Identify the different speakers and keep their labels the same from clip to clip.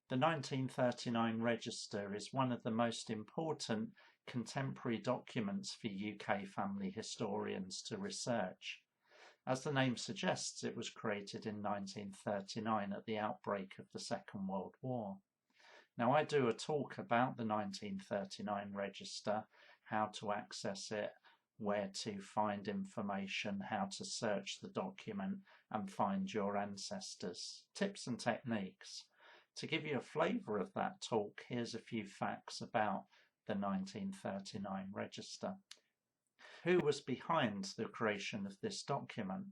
Speaker 1: The 1939 Register is one of the most important contemporary documents for UK family historians to research. As the name suggests, it was created in 1939 at the outbreak of the Second World War. Now, I do a talk about the 1939 Register, how to access it, where to find information, how to search the document and find your ancestors, tips and techniques. To give you a flavour of that talk, here's a few facts about the 1939 Register. Who was behind the creation of this document?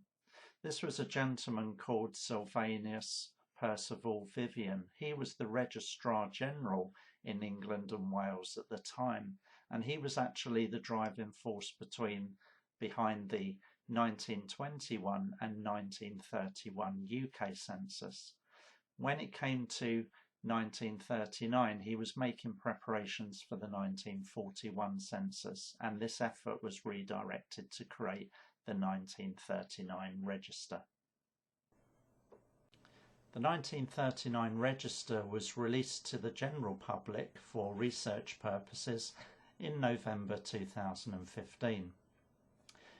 Speaker 1: This was a gentleman called Sylvanus Percival Vivian. He was the Registrar General in England and Wales at the time, and he was actually the driving force behind the 1921 and 1931 UK census. When it came to 1939, he was making preparations for the 1941 census, and this effort was redirected to create the 1939 Register. The 1939 Register was released to the general public for research purposes in November 2015.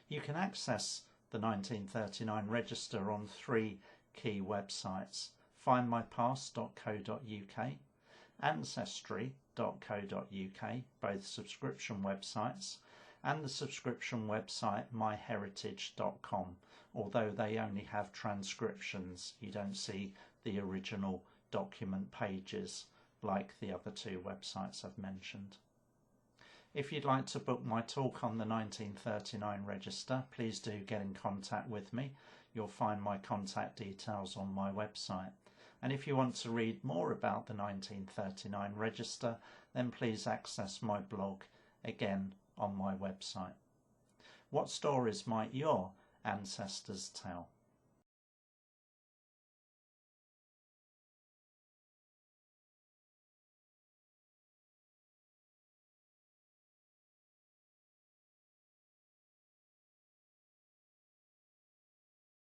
Speaker 1: You can access the 1939 Register on three key websites: findmypast.co.uk, ancestry.co.uk, both subscription websites, and the subscription website myheritage.com, although they only have transcriptions. You don't see the original document pages like the other two websites I've mentioned. If you'd like to book my talk on the 1939 Register, please do get in contact with me. You'll find my contact details on my website. And if you want to read more about the 1939 Register, then please access my blog, again on my website. What stories might your ancestors tell?